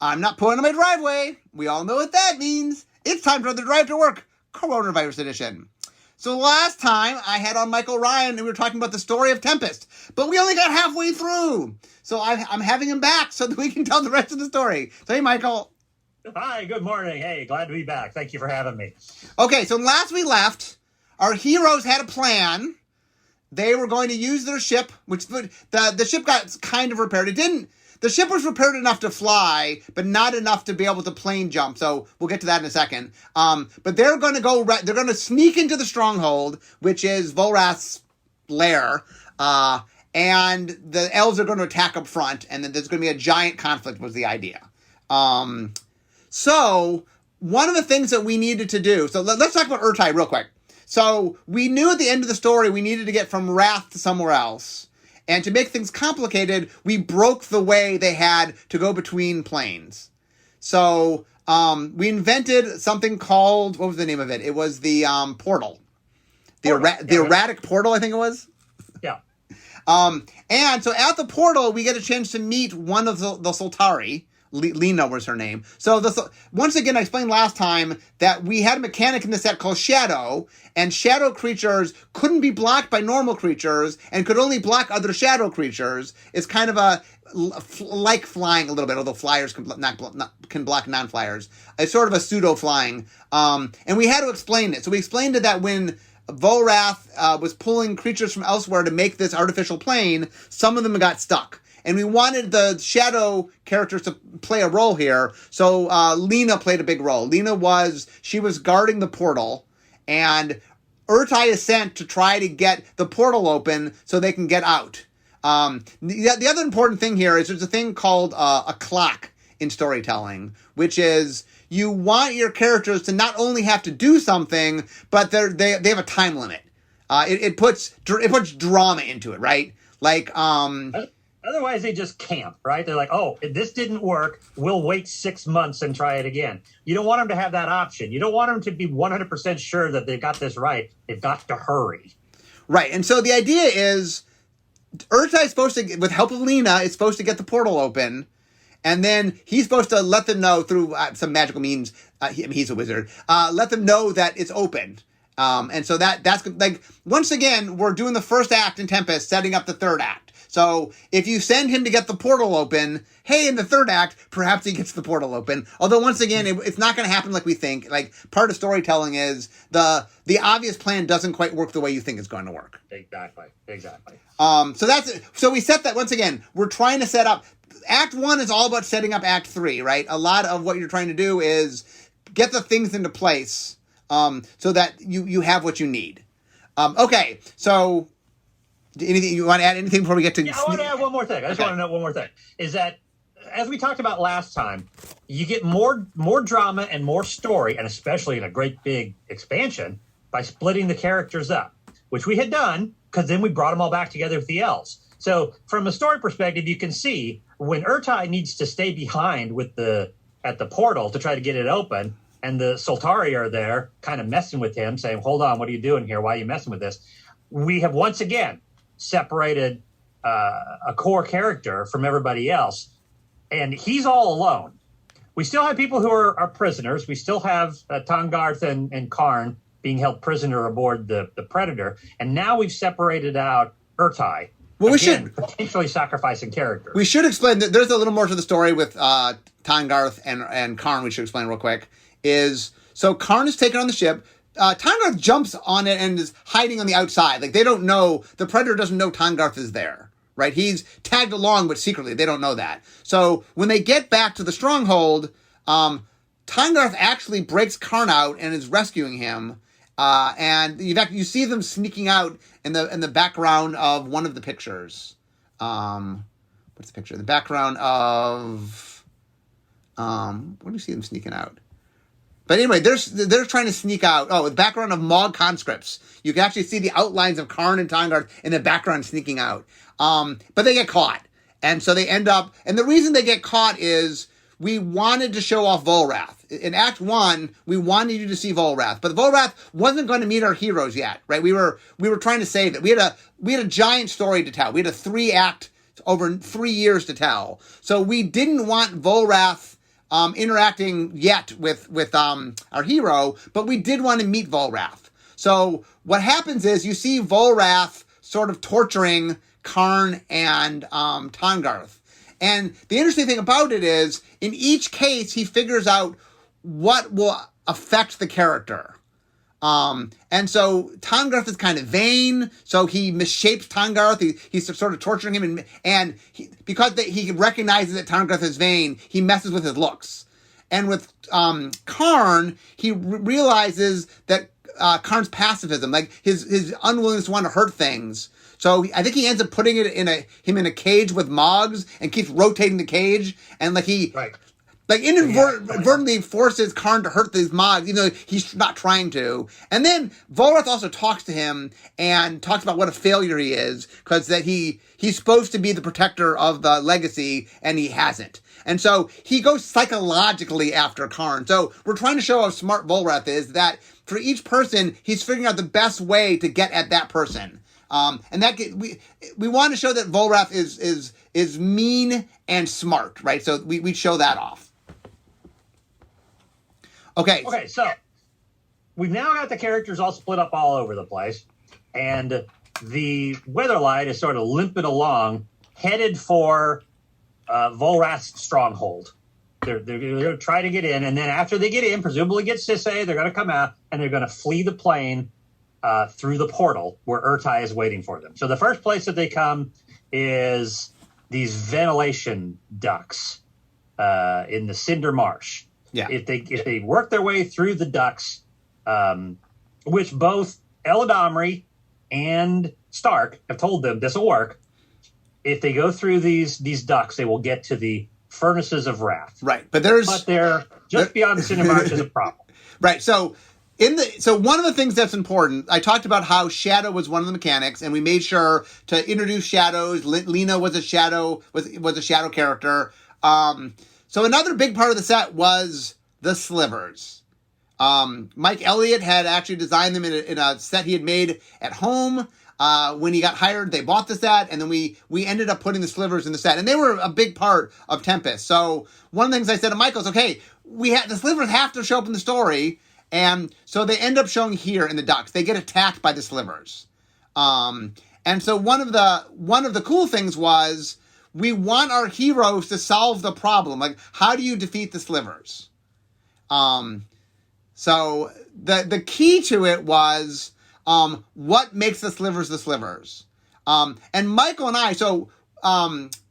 I'm not pulling in my driveway. We all know what that means. It's time for the Drive to Work, Coronavirus Edition. So last time I had on Michael Ryan and we were talking about the story of Tempest, but we only got halfway through. So I'm having him back so that we can tell the rest of the story. So hey, Michael. Hi, good morning. Hey, glad to be back. Thank you for having me. Okay, so last we left, our heroes had a plan. They were going to use their ship, which the ship got kind of repaired. The ship was repaired enough to fly, but not enough to be able to plane jump. So we'll get to that in a second. But they're going to sneak into the stronghold, which is Volrath's lair. And the elves are going to attack up front, and then there's going to be a giant conflict was the idea. So one of the things that we needed to do, so let's talk about Urtai real quick. So we knew at the end of the story we needed to get from Wrath to somewhere else. And to make things complicated, we broke the way they had to go between planes. So we invented something called, what was the name of it? It was the portal. The erratic portal, I think it was. Yeah. And so at the portal, we get a chance to meet one of the Soltari. Lena was her name. So once again, I explained last time that we had a mechanic in the set called Shadow, and shadow creatures couldn't be blocked by normal creatures and could only block other shadow creatures. It's kind of like flying a little bit, although flyers can block non-flyers. It's sort of a pseudo flying. And we had to explain it. So we explained it that when Volrath was pulling creatures from elsewhere to make this artificial plane, some of them got stuck. And we wanted the shadow characters to play a role here. So Lena played a big role. She was guarding the portal. And Urtai is sent to try to get the portal open so they can get out. The other important thing here is there's a thing called a clock in storytelling, which is you want your characters to not only have to do something, but they have a time limit. It puts drama into it, right? Like... Otherwise, they just camp, right? They're like, oh, this didn't work. We'll wait 6 months and try it again. You don't want them to have that option. You don't want them to be 100% sure that they got this right. They've got to hurry. Right. And so the idea is Urtai is supposed to, with help of Lena, is supposed to get the portal open. And then he's supposed to let them know through some magical means. He's a wizard. Let them know that it's open. And so that's like, once again, we're doing the first act in Tempest, setting up the third act. So if you send him to get the portal open, hey, in the third act, perhaps he gets the portal open. Although once again, it's not going to happen like we think. Like part of storytelling is the obvious plan doesn't quite work the way you think it's going to work. Exactly. So we set that once again. We're trying to set up. Act 1 is all about setting up Act 3, right? A lot of what you're trying to do is get the things into place so that you have what you need. Okay, so. Anything you want to add? Anything before we get to? Yeah, I want to add one more thing. I just want to note one more thing. Is that as we talked about last time, you get more drama and more story, and especially in a great big expansion by splitting the characters up, which we had done because then we brought them all back together with the elves. So from a story perspective, you can see when Urtai needs to stay behind at the portal to try to get it open, and the Soltari are there, kind of messing with him, saying, "Hold on, what are you doing here? Why are you messing with this?" We have once again separated a core character from everybody else, and he's all alone. We still have people who are prisoners. We still have Tangarth and Karn being held prisoner aboard the Predator, and now we've separated out Urtai. Well, we should potentially sacrificing characters. We should explain that there's a little more to the story with Tangarth and Karn. We should explain real quick. So Karn is taken on the ship. Tangarth jumps on it and is hiding on the outside. Like, they don't know, the Predator doesn't know Tangarth is there, right? He's tagged along, but secretly, they don't know that. So, when they get back to the stronghold, Tangarth actually breaks Karn out and is rescuing him. And in fact, you see them sneaking out in the background of one of the pictures. What's the picture? The background of, where do you see them sneaking out? But anyway, they're trying to sneak out. Oh, the background of Mog conscripts. You can actually see the outlines of Karn and Tangarth in the background sneaking out. But they get caught. And so they end up... And the reason they get caught is we wanted to show off Volrath. In Act 1, we wanted you to see Volrath. But Volrath wasn't going to meet our heroes yet, right? We were trying to save it. We had a giant story to tell. We had a 3-act over 3 years to tell. So we didn't want Volrath interacting yet with our hero, but we did want to meet Volrath. So what happens is you see Volrath sort of torturing Karn and Tahngarth. And the interesting thing about it is, in each case, he figures out what will affect the character. And so Tahngarth is kind of vain, so he misshapes Tahngarth. He's sort of torturing him, and because he recognizes that Tahngarth is vain, he messes with his looks. And with Karn, he realizes that Karn's pacifism, like his unwillingness to want to hurt things. So I think he ends up putting him in a cage with Moggs and keeps rotating the cage, and inadvertently forces Karn to hurt these Moggs, even though he's not trying to. And then Volrath also talks to him and talks about what a failure he is, because that he's supposed to be the protector of the legacy, and he hasn't. And so he goes psychologically after Karn. So we're trying to show how smart Volrath is, that for each person, he's figuring out the best way to get at that person. And that we want to show that Volrath is mean and smart, right? So we show that off. Okay, so we've now got the characters all split up all over the place, and the Weatherlight is sort of limping along, headed for Volrath's stronghold. They're going to try to get in, and then after they get in, presumably get Sisay, they're going to come out, and they're going to flee the plane through the portal where Urtai is waiting for them. So the first place that they come is these ventilation ducts in the Cinder Marsh. Yeah. If they work their way through the ducts, which both Eladamri and Stark have told them this will work. If they go through these ducts, they will get to the furnaces of wrath. Right, but they're just beyond the Cinder Marsh is a problem. Right, so one of the things that's important, I talked about how Shadow was one of the mechanics, and we made sure to introduce shadows. Lena was a shadow was a shadow character. So another big part of the set was the slivers. Mike Elliott had actually designed them in a set he had made at home. When he got hired, they bought the set, and then we ended up putting the slivers in the set, and they were a big part of Tempest. So one of the things I said to Michael is, okay, the slivers have to show up in the story, and so they end up showing here in the ducts. They get attacked by the slivers, and so one of the cool things was, we want our heroes to solve the problem. Like, how do you defeat the slivers? So the key to it was, what makes the slivers the slivers? And Michael and I,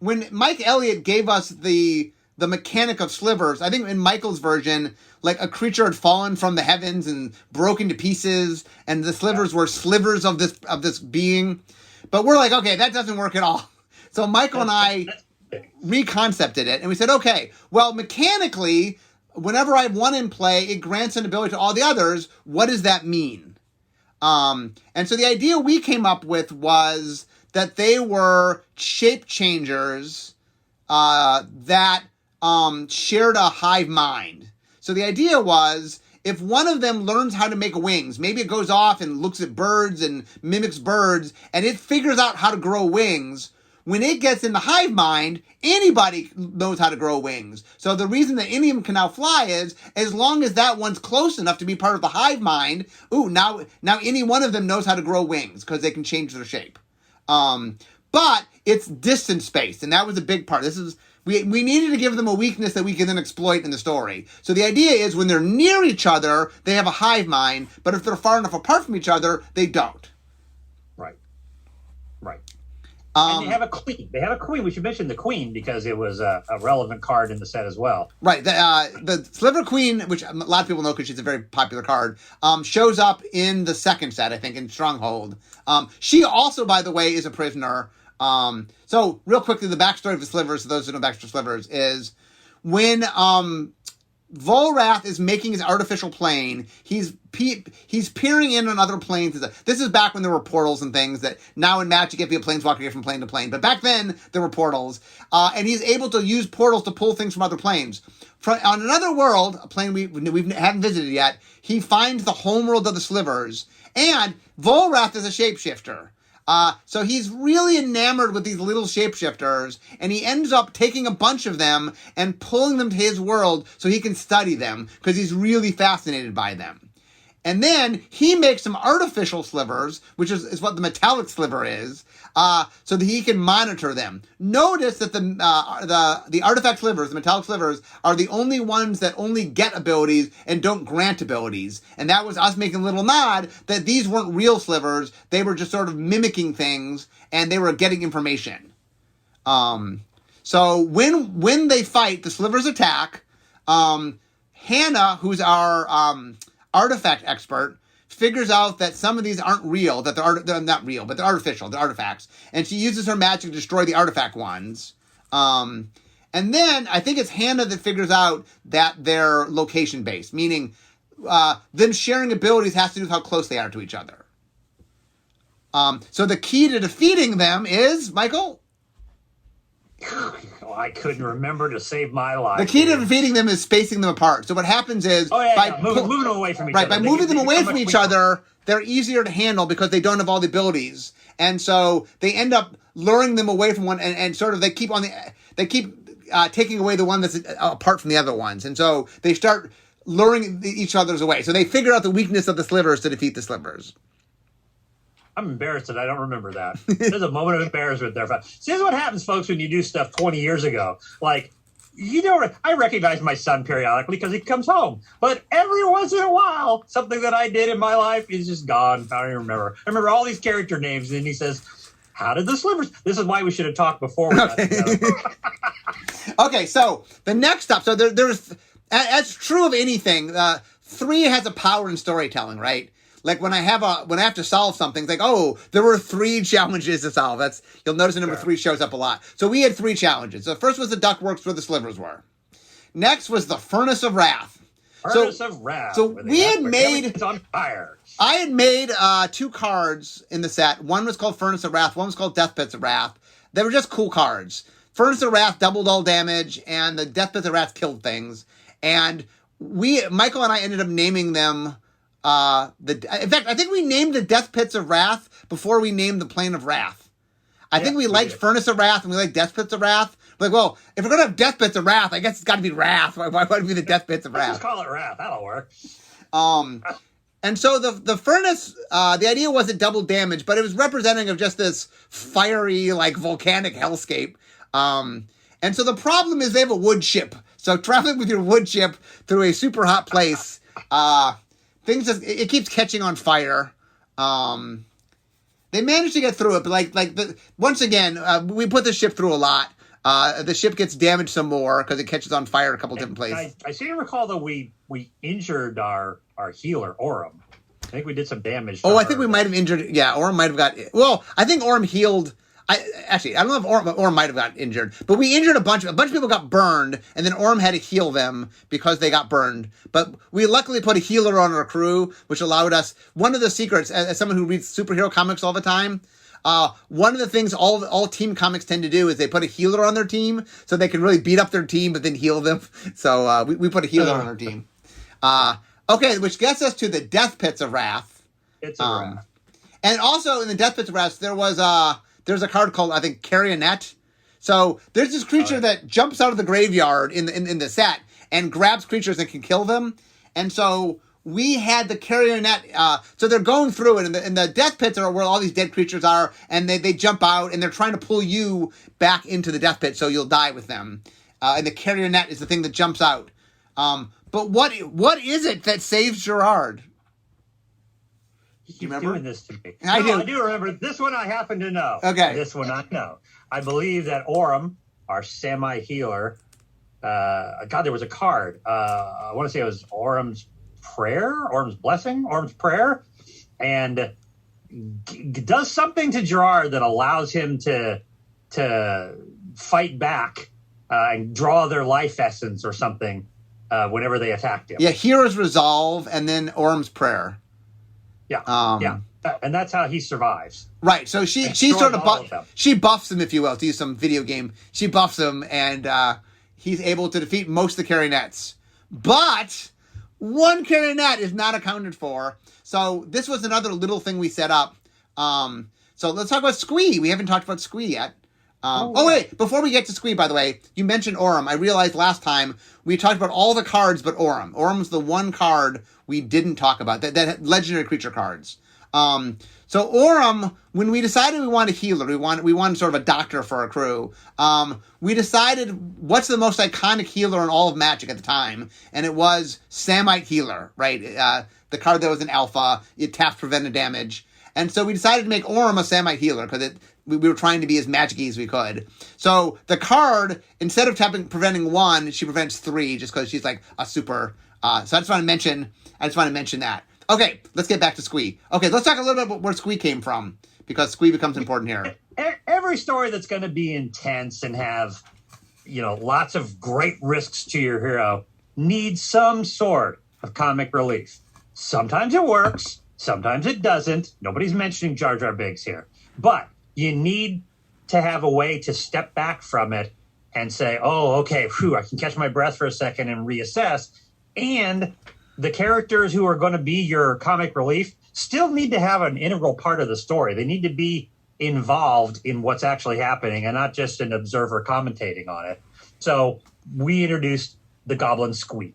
when Mike Elliott gave us the mechanic of slivers, I think in Michael's version, like a creature had fallen from the heavens and broken to pieces, and the slivers were slivers of this being. But we're like, okay, that doesn't work at all. So Michael and I reconcepted it, and we said, okay, well, mechanically, whenever I have one in play, it grants an ability to all the others. What does that mean? And so the idea we came up with was that they were shape changers that shared a hive mind. So the idea was, if one of them learns how to make wings, maybe it goes off and looks at birds and mimics birds, and it figures out how to grow wings. When it gets in the hive mind, anybody knows how to grow wings. So the reason that any of them can now fly is, as long as that one's close enough to be part of the hive mind, now any one of them knows how to grow wings, because they can change their shape. But it's distance-based, and that was a big part. We needed to give them a weakness that we can then exploit in the story. So the idea is, when they're near each other, they have a hive mind, but if they're far enough apart from each other, they don't. Right. And they have a queen. We should mention the queen, because it was a relevant card in the set as well. Right. The Sliver Queen, which a lot of people know because she's a very popular card, shows up in the second set, I think, in Stronghold. She also, by the way, is a prisoner. So real quickly, the backstory of the Slivers, those who know backstory of Slivers, is when Volrath is making his artificial plane, he's peering in on other planes. This is back when there were portals and things that now in Magic, if you have planeswalker, get from plane to plane. But back then, there were portals. And he's able to use portals to pull things from other planes. On another world, a plane we haven't visited yet, he finds the homeworld of the Slivers. And Volrath is a shapeshifter. So he's really enamored with these little shapeshifters, and he ends up taking a bunch of them and pulling them to his world so he can study them, because he's really fascinated by them. And then he makes some artificial slivers, which is what the metallic sliver is, so that he can monitor them. Notice that the artifact slivers, the metallic slivers, are the only ones that only get abilities and don't grant abilities. And that was us making a little nod that these weren't real slivers. They were just sort of mimicking things, and they were getting information. So when they fight, the slivers attack. Hannah, who's our artifact expert, figures out that some of these aren't real, that they're not real, but they're artificial, they're artifacts. And she uses her magic to destroy the artifact ones. And then I think it's Hannah that figures out that they're location-based, meaning them sharing abilities has to do with how close they are to each other. So the key to defeating them is, Michael? I couldn't remember to save my life. The key to defeating them is spacing them apart. So what happens is... moving them away from each other. By moving them away from each other, they're easier to handle because they don't have all the abilities. And so they end up luring them away from one, and sort of they keep taking away the one that's apart from the other ones. And so they start luring each other's away. So they figure out the weakness of the slivers to defeat the slivers. I'm embarrassed that I don't remember that. There's a moment of embarrassment there. See, this is what happens, folks, when you do stuff 20 years ago. Like, I recognize my son periodically because he comes home. But every once in a while, something that I did in my life is just gone. I don't even remember. I remember all these character names, and he says, how did the slivers... This is why we should have talked before we got together. Okay, so the next up... So there's... As true of anything, 3 has a power in storytelling, right? Like when I have to solve something, it's like, oh, there were 3 challenges to solve. You'll notice the number 3 shows up a lot. So we had 3 challenges. So the first was the ductworks where the slivers were. Next was the Furnace of Wrath. So we had made... It's on fire. I had made 2 cards in the set. One was called Furnace of Wrath. One was called Death Pits of Wrath. They were just cool cards. Furnace of Wrath doubled all damage, and the Death Pits of Wrath killed things. And Michael and I ended up naming them... in fact, I think we named the Death Pits of Wrath before we named the Plane of Wrath. I think we liked Furnace of Wrath and we liked Death Pits of Wrath. Like, well, if we're going to have Death Pits of Wrath, I guess it's got to be Wrath. Why would it be the Death Pits of Wrath? Let's just call it Wrath. That'll work. And so the furnace, the idea was it doubled damage, but it was representing of just this fiery, like, volcanic hellscape. And so the problem is they have a wood ship. So traveling with your wood ship through a super hot place, it keeps catching on fire. They managed to get through it, but once again, we put the ship through a lot. The ship gets damaged some more because it catches on fire a couple different places. I seem to recall that we injured our healer, Orem. I think we did some damage. I think we might have injured. Yeah, Orem might have got... Well, I think Orem healed... I don't know if Orem might have got injured, but we injured a bunch of people got burned, and then Orem had to heal them because they got burned. But we luckily put a healer on our crew, which allowed us... One of the secrets, as someone who reads superhero comics all the time, one of the things all team comics tend to do is they put a healer on their team so they can really beat up their team but then heal them. So we put a healer on our team. Okay, which gets us to the Death Pits of Wrath. It's a wrath. And also in the Death Pits of Wrath, there's a card called, I think, Carrionet. So there's this creature that jumps out of the graveyard in the set and grabs creatures and can kill them. And so we had the Carrionet. So they're going through it, and the Death Pits are where all these dead creatures are, and they jump out, and they're trying to pull you back into the Death Pit so you'll die with them. And the Carrionet is the thing that jumps out. But what is it that saves Gerard? You keep doing this to me. I do remember. This one I happen to know. Okay. This one I know. I believe that Orem, our semi-healer, there was a card. I want to say it was Orem's Prayer, Orem's Blessing, Orem's Prayer, and does something to Gerard that allows him to fight back and draw their life essence or something whenever they attacked him. Yeah, Hero's Resolve and then Orem's Prayer. Yeah, and that's how he survives. Right. So she sort of she buffs him, if you will, to use some video game. She buffs him, and he's able to defeat most of the Carrionets. But one Carrionet is not accounted for. So this was another little thing we set up. So let's talk about Squee. We haven't talked about Squee yet. Wait, before we get to Squee, by the way, you mentioned Aurum. I realized last time we talked about all the cards but Aurum. Aurum's the one card we didn't talk about, that legendary creature cards. So Aurum, when we decided we wanted a healer, we wanted sort of a doctor for our crew, we decided what's the most iconic healer in all of Magic at the time, and it was Samite Healer, right? The card that was an alpha, it taps prevented damage. And so we decided to make Aurum a Samite Healer because we were trying to be as magic-y as we could. So the card, instead of preventing 1, she prevents 3 just because she's like a super. So I just want to mention that. Okay, let's get back to Squee. Okay, let's talk a little bit about where Squee came from because Squee becomes important here. Every story that's going to be intense and have, lots of great risks to your hero needs some sort of comic relief. Sometimes it works. Sometimes it doesn't. Nobody's mentioning Jar Jar Binks here. But you need to have a way to step back from it and say, oh, okay, I can catch my breath for a second and reassess. And the characters who are going to be your comic relief still need to have an integral part of the story. They need to be involved in what's actually happening and not just an observer commentating on it. So we introduced the Goblin Squee.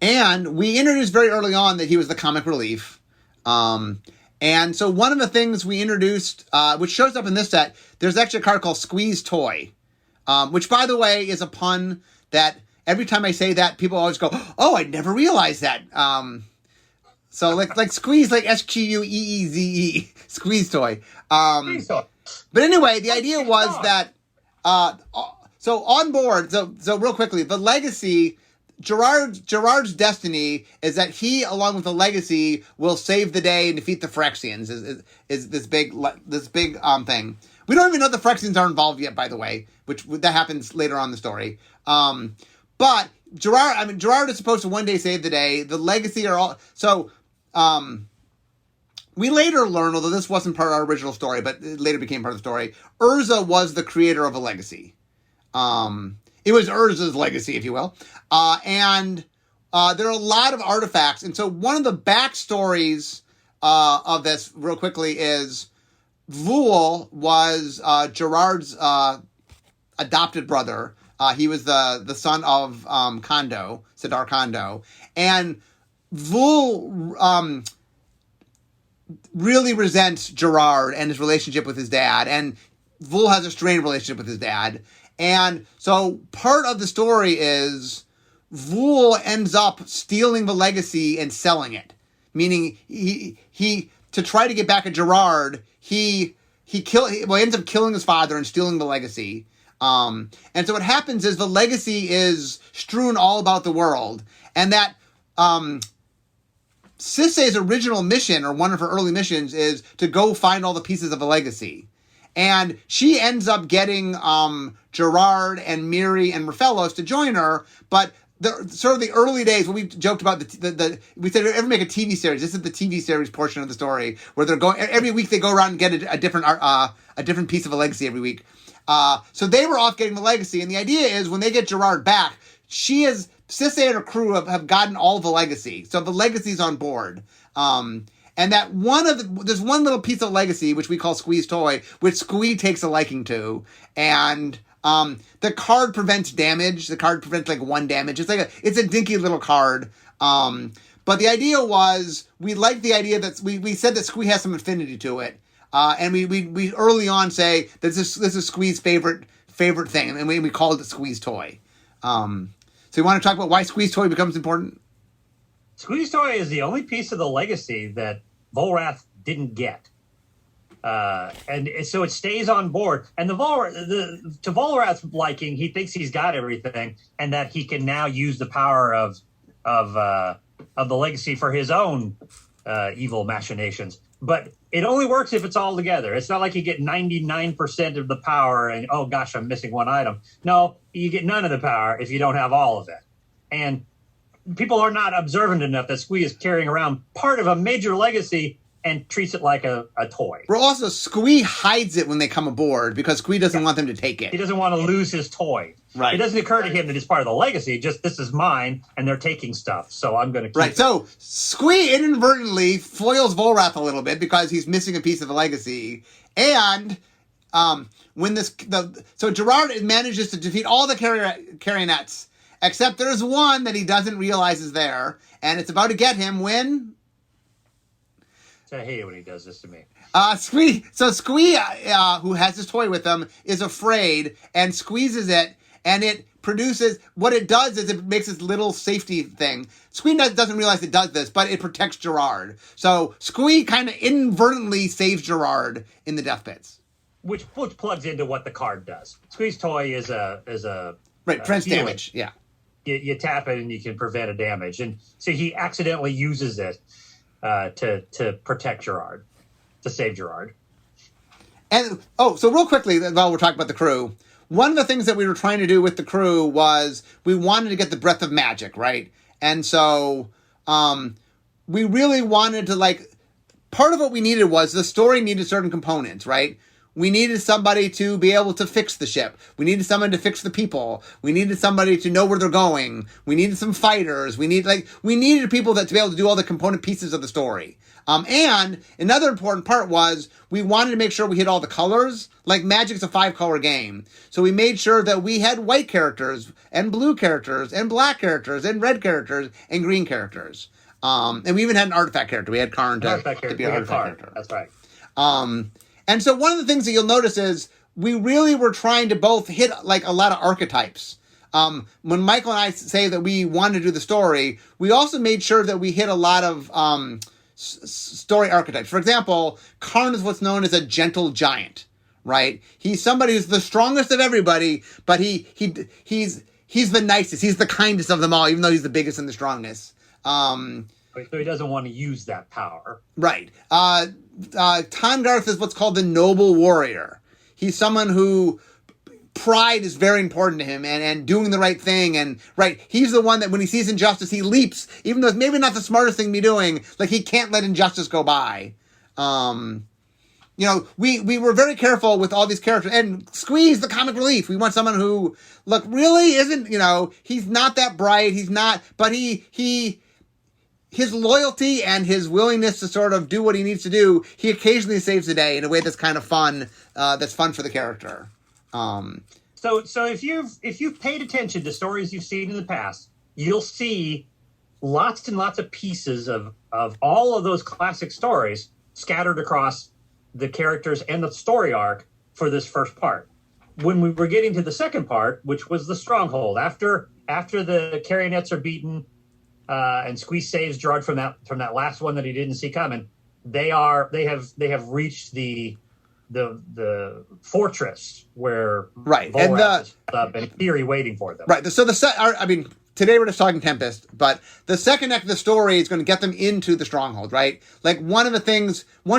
And we introduced very early on that he was the comic relief. And so one of the things we introduced, which shows up in this set, there's actually a card called Squee's Toy, which, by the way, is a pun that every time I say that, people always go, oh, I never realized that. So like Squeeze, like Squeeze, Squeeze Toy. Squeeze Toy. But anyway, the idea was that, so on board, so real quickly, the legacy, Gerard's destiny is that he, along with the legacy, will save the day and defeat the Phyrexians. Is this big thing? We don't even know the Phyrexians are involved yet, by the way, which that happens later on in the story. But Gerard is supposed to one day save the day. The legacy are all so. We later learn, although this wasn't part of our original story, but it later became part of the story. Urza was the creator of a legacy. It was Urza's legacy, if you will. And there are a lot of artifacts. And so one of the backstories of this, real quickly, is Vul was Gerard's adopted brother. He was the son of Kondo, Sidar Kondo. And Vul really resents Gerard and his relationship with his dad. And Vul has a strained relationship with his dad. And so part of the story is Vul ends up stealing the legacy and selling it. Meaning he to try to get back at Gerard, he ends up killing his father and stealing the legacy. And so what happens is the legacy is strewn all about the world. And that Sisay's original mission, or one of her early missions, is to go find all the pieces of the legacy. And she ends up getting Gerard and Miri and Raphaelos to join her, but the early days when we joked about we said ever make a TV series. This is the TV series portion of the story where they're going every week. They go around and get a different piece of a legacy every week. So they were off getting the legacy, and the idea is when they get Gerard back, Sisay and her crew have gotten all the legacy, so the legacy's on board. And that there's one little piece of legacy, which we call Squee's Toy, which Squee takes a liking to. And the card prevents damage. The card prevents like 1 damage. It's a dinky little card. But the idea was, we liked the idea that we said that Squee has some affinity to it. And we early on say that this is Squee's favorite thing. And we called it Squee's Toy. So you want to talk about why Squee's Toy becomes important? Squee's Toy is the only piece of the legacy that Volrath didn't get. And so it stays on board. And to Volrath's liking, he thinks he's got everything and that he can now use the power of the legacy for his own evil machinations. But it only works if it's all together. It's not like you get 99% of the power and, oh gosh, I'm missing 1 item. No, you get none of the power if you don't have all of it. And people are not observant enough that Squee is carrying around part of a major legacy and treats it like a toy. Well, also, Squee hides it when they come aboard because Squee doesn't want them to take it. He doesn't want to lose his toy. Right. It doesn't occur to him that it's part of the legacy. Just, this is mine, and they're taking stuff, so I'm going to keep it. So Squee inadvertently foils Volrath a little bit because he's missing a piece of the legacy. And so Gerard manages to defeat all the Carionets, except there's one that he doesn't realize is there, and it's about to get him when... I hate it when he does this to me. Squee, who has his toy with him, is afraid and squeezes it, and it produces, what it does is it makes this little safety thing. Squee doesn't realize it does this, but it protects Gerard. So Squee kind of inadvertently saves Gerard in the death pits. Which plugs into what the card does. Squee's toy is a right, prevents damage, yeah. You tap it and you can prevent a damage. And so he accidentally uses it to protect Gerard, to save Gerard. And, so real quickly, while we're talking about the crew, one of the things that we were trying to do with the crew was we wanted to get the breath of magic, right? And so we really wanted to, part of what we needed was the story needed certain components, right? We needed somebody to be able to fix the ship. We needed someone to fix the people. We needed somebody to know where they're going. We needed some fighters. We needed people to be able to do all the component pieces of the story. And another important part was we wanted to make sure we hit all the colors. Like Magic's a 5-color game. So we made sure that we had white characters and blue characters and black characters and red characters and green characters. And we even had an artifact character. We had Karn to be an artifact character. That's right. And so one of the things that you'll notice is we really were trying to both hit a lot of archetypes. When Michael and I say that we wanted to do the story, we also made sure that we hit a lot of story archetypes. For example, Karn is what's known as a gentle giant, right? He's somebody who's the strongest of everybody, but he's the nicest. He's the kindest of them all, even though he's the biggest and the strongest. So he doesn't want to use that power. Right. Tangarth is what's called the noble warrior. He's someone who pride is very important to him and doing the right thing. And right, he's the one that when he sees injustice, he leaps, even though it's maybe not the smartest thing to be doing. He can't let injustice go by. We were very careful with all these characters. And Squeeze, the comic relief. We want someone who, really isn't, he's not that bright. He's not, but his loyalty and his willingness to sort of do what he needs to do, he occasionally saves the day in a way that's kind of fun, that's fun for the character. So if you've paid attention to stories you've seen in the past, you'll see lots and lots of pieces of all of those classic stories scattered across the characters and the story arc for this first part. When we were getting to the second part, which was the Stronghold, after the Carionets are beaten, and Squeeze saves Gerard from that last one that he didn't see coming. They have reached the fortress where Volrath is up and Fury waiting for them. Right. So today we're just talking Tempest, but the second act of the story is going to get them into the Stronghold, right? One of the things you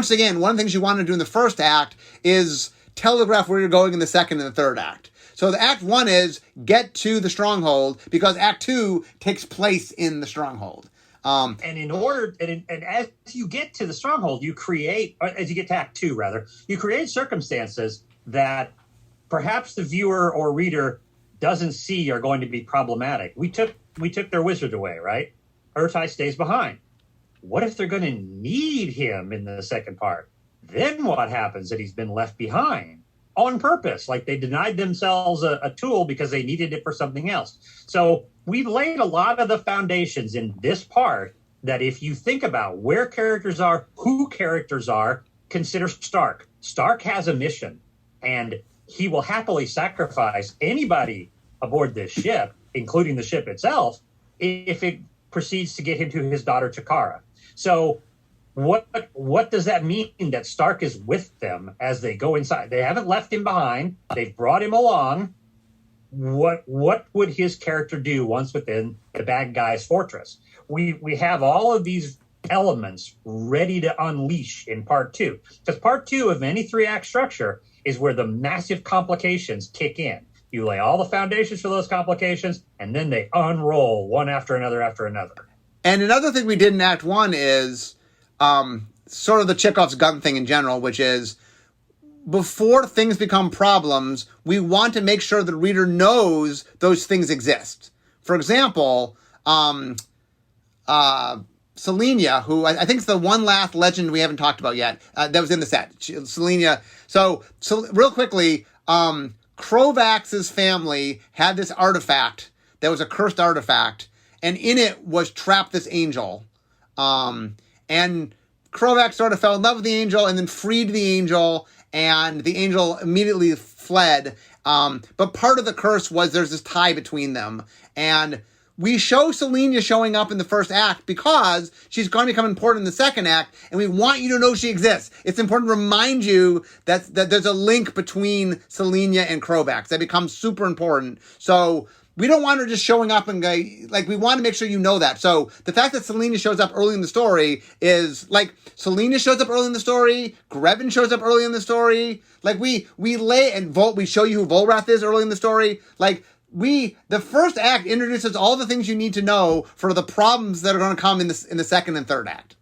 want to do in the first act is telegraph where you're going in the second and the third act. So the act 1 is get to the Stronghold because act 2 takes place in the Stronghold. And as you get to the Stronghold, as you get to act 2 rather, you create circumstances that perhaps the viewer or reader doesn't see are going to be problematic. We took their wizard away, right? Urtai stays behind. What if they're going to need him in the second part? Then what happens that he's been left behind? On purpose, they denied themselves a tool because they needed it for something else. So we've laid a lot of the foundations in this part that if you think about where characters are, who characters are, consider Stark. Stark has a mission, and he will happily sacrifice anybody aboard this ship, including the ship itself, if it proceeds to get him to his daughter Chikara. So what does that mean that Stark is with them as they go inside? They haven't left him behind. They've brought him along. What would his character do once within the bad guy's fortress? We have all of these elements ready to unleash in part 2. Because part 2 of any 3-act structure is where the massive complications kick in. You lay all the foundations for those complications, and then they unroll one after another after another. And another thing we did in Act 1 is sort of the Chekhov's gun thing in general, which is before things become problems, we want to make sure the reader knows those things exist. For example, Selenia, who I think is the one last legend we haven't talked about yet, that was in the set. Selenia. So real quickly, Krovax's family had this artifact that was a cursed artifact, and in it was trapped this angel. And Krovax sort of fell in love with the angel and then freed the angel, and the angel immediately fled. But part of the curse was there's this tie between them. And we show Selenia showing up in the first act because she's going to become important in the second act, and we want you to know she exists. It's important to remind you that there's a link between Selenia and Krovax. That becomes super important. So we don't want her just showing up and we want to make sure you know that. So the fact that Selenia shows up early in the story is Selenia shows up early in the story, Grevin shows up early in the story. We show you who Volrath is early in the story. The first act introduces all the things you need to know for the problems that are going to come in the second and third act.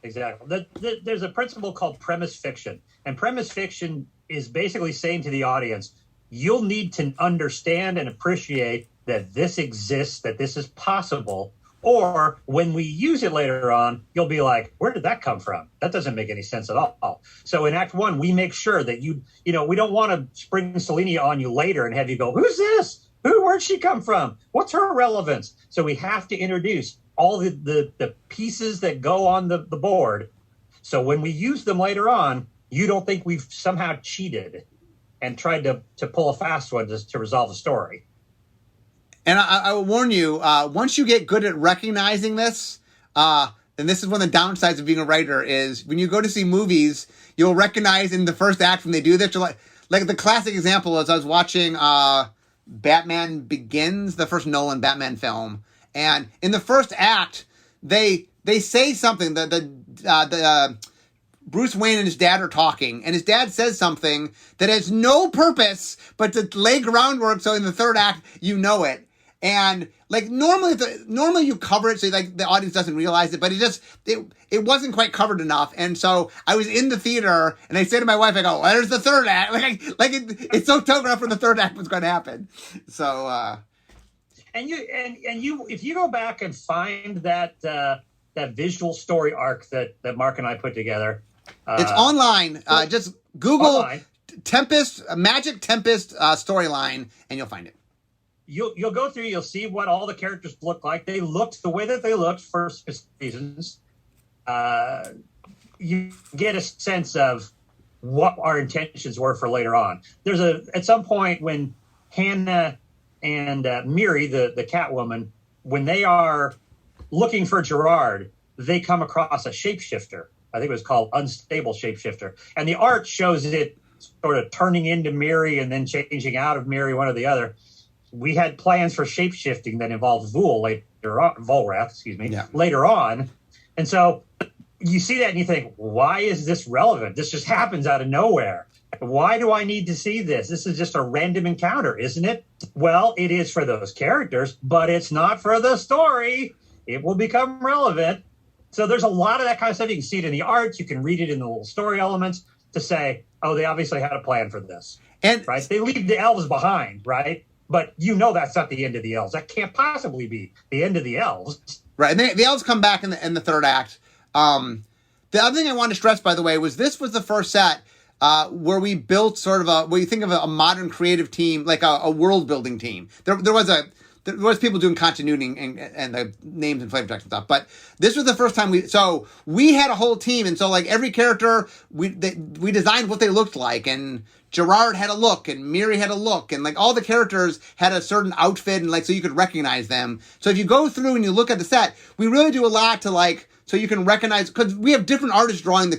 Exactly. There's a principle called premise fiction. And premise fiction is basically saying to the audience, you'll need to understand and appreciate that this exists, that this is possible. Or when we use it later on, you'll be like, where did that come from? That doesn't make any sense at all. So in Act 1, we make sure that we don't want to spring Selenia on you later and have you go, who's this? Where'd she come from? What's her relevance? So we have to introduce all the pieces that go on the board. So when we use them later on, you don't think we've somehow cheated and tried to pull a fast one to resolve the story. And I will warn you, once you get good at recognizing this, and this is one of the downsides of being a writer, is when you go to see movies, you'll recognize in the first act when they do this, like the classic example is I was watching Batman Begins, the first Nolan Batman film, and in the first act, they say something, Bruce Wayne and his dad are talking, and his dad says something that has no purpose but to lay groundwork so in the third act you know it. And normally you cover it so the audience doesn't realize it, but it wasn't quite covered enough. And so I was in the theater and I say to my wife, I go, "Where's the third act?" It's so telegraphed when the third act was going to happen. So and you if you go back and find that visual story arc that Mark and I put together, it's online. Just Google online. Tempest, Magic Tempest storyline, and you'll find it. You'll go through, you'll see what all the characters look like. They looked the way that they looked for specific reasons. You get a sense of what our intentions were for later on. At some point when Hannah and Miri, the Catwoman, when they are looking for Gerard, they come across a shapeshifter. I think it was called Unstable Shapeshifter. And the art shows it sort of turning into Miri and then changing out of Miri, one or the other. We had plans for shapeshifting that involved Volrath, later on. And so you see that and you think, why is this relevant? This just happens out of nowhere. Why do I need to see this? This is just a random encounter, isn't it? Well, it is for those characters, but it's not for the story. It will become relevant. So there's a lot of that kind of stuff. You can see it in the art. You can read it in the little story elements to say, oh, they obviously had a plan for this. And right? They leave the elves behind, right? But that's not the end of the elves. That can't possibly be the end of the elves. Right. And the elves come back in the third act. The other thing I wanted to stress, by the way, was this was the first set where we built sort of where you think of a modern creative team, like a world building team. There was people doing continuity and the names and flavor text and stuff, but this was the first time we had a whole team, and so every character we designed what they looked like, and Gerard had a look, and Miri had a look, and all the characters had a certain outfit, and so you could recognize them. So if you go through and you look at the set, we really do a lot to so you can recognize, because we have different artists drawing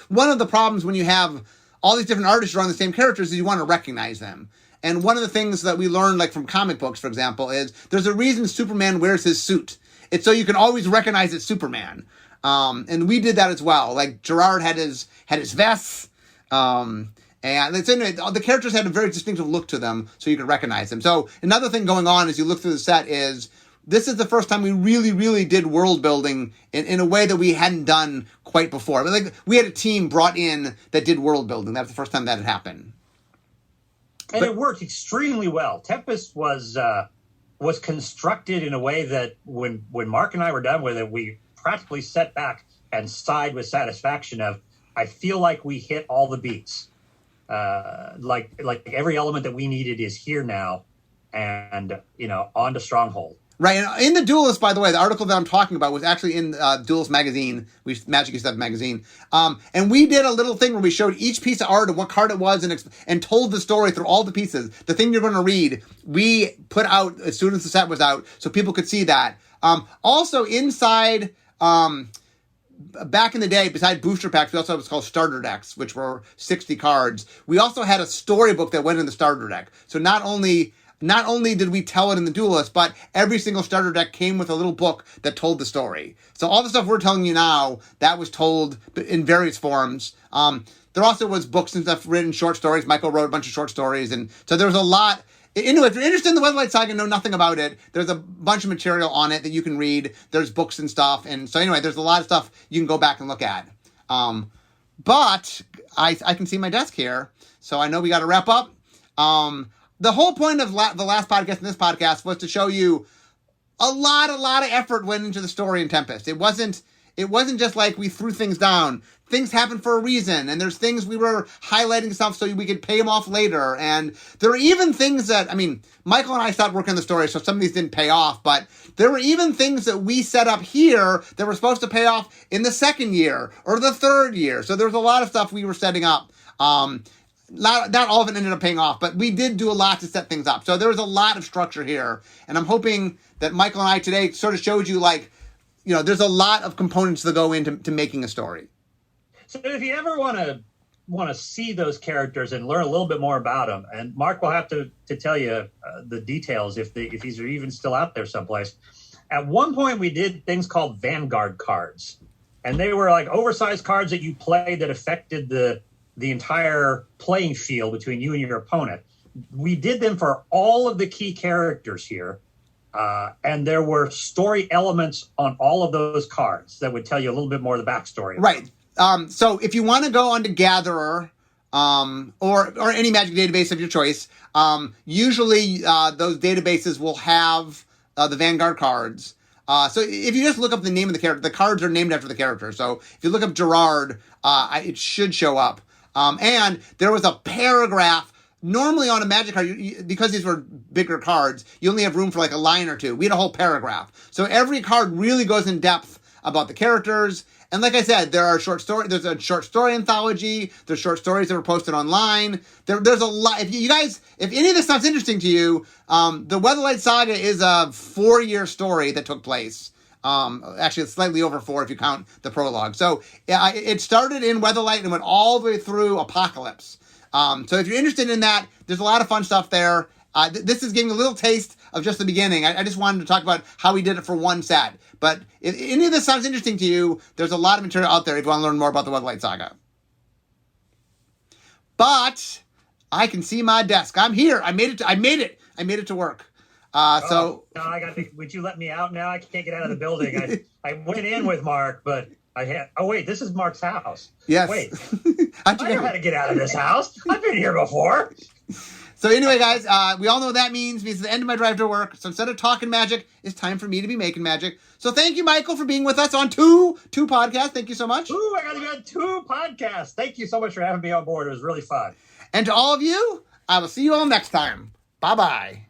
one of the problems when you have all these different artists drawing the same characters is you want to recognize them. And one of the things that we learned, from comic books, for example, is there's a reason Superman wears his suit. It's so you can always recognize it's Superman. And we did that as well. Gerard had his vests, and the characters had a very distinctive look to them, so you could recognize them. So another thing going on as you look through the set is this is the first time we really, really did world building in a way that we hadn't done quite before. I mean, like, we had a team brought in that did world building. That was the first time that had happened. And it worked extremely well. Tempest was constructed in a way that when Mark and I were done with it, we practically sat back and sighed with satisfaction of, I feel like we hit all the beats. Like every element that we needed is here now, and on to Stronghold. Right, and in the Duelist, by the way, the article that I'm talking about was actually in Duelist magazine. Magic used to have a magazine, and we did a little thing where we showed each piece of art and what card it was, and told the story through all the pieces. The thing you're going to read, we put out as soon as the set was out, so people could see that. Also, inside, back in the day, besides booster packs, we also had what's called starter decks, which were 60 cards. We also had a storybook that went in the starter deck. So not only did we tell it in the Duelist, but every single starter deck came with a little book that told the story. So all the stuff we're telling you now, that was told in various forms. There also was books and stuff written, short stories. Michael wrote a bunch of short stories. And so there was a lot. Anyway, if you're interested in the Weatherlight Saga and know nothing about it, there's a bunch of material on it that you can read. There's books and stuff. And so anyway, there's a lot of stuff you can go back and look at. But I can see my desk here, so I know we got to wrap up. The whole point of the last podcast and this podcast was to show you a lot of effort went into the story in Tempest. It wasn't just like we threw things down. Things happen for a reason, and there's things we were highlighting stuff so we could pay them off later. And there are even things that, Michael and I stopped working on the story, so some of these didn't pay off, but there were even things that we set up here that were supposed to pay off in the second year or the third year. So there was a lot of stuff we were setting up. Not all of it ended up paying off, but we did do a lot to set things up. So there was a lot of structure here, and I'm hoping that Michael and I today sort of showed you, there's a lot of components that go into making a story. So if you ever want to see those characters and learn a little bit more about them, and Mark will have to tell you the details if these are even still out there someplace. At one point, we did things called Vanguard cards, and they were like oversized cards that you played that affected the entire playing field between you and your opponent. We did them for all of the key characters here, and there were story elements on all of those cards that would tell you a little bit more of the backstory. Right. So if you want to go onto Gatherer, or any Magic database of your choice, usually those databases will have the Vanguard cards. So if you just look up the name of the character, the cards are named after the character. So if you look up Gerard, it should show up. And there was a paragraph. Normally on a Magic card, because these were bigger cards, you only have room for like a line or two. We had a whole paragraph. So every card really goes in depth about the characters. And like I said, there's a short story anthology. There's short stories that were posted online. There's a lot. If any of this sounds interesting to you, the Weatherlight Saga is a 4-year story that took place. Actually, it's slightly over 4 if you count the prologue. So it started in Weatherlight and went all the way through Apocalypse. So if you're interested in that, there's a lot of fun stuff there. This is giving a little taste of just the beginning. I just wanted to talk about how we did it for one set. But if any of this sounds interesting to you, there's a lot of material out there if you want to learn more about the Weatherlight Saga. But I can see my desk. I'm here. I made it to work. So now I got. Would you let me out now? I can't get out of the building. I went in with Mark, but I had. Oh wait, this is Mark's house. Yes. Wait, I know how to get out of this house. I've been here before. So anyway, guys, we all know what that means. It means the end of my drive to work. So instead of talking magic, it's time for me to be making magic. So thank you, Michael, for being with us on two podcasts. Thank you so much. Ooh, I got to be on 2 podcasts. Thank you so much for having me on board. It was really fun. And to all of you, I will see you all next time. Bye-bye.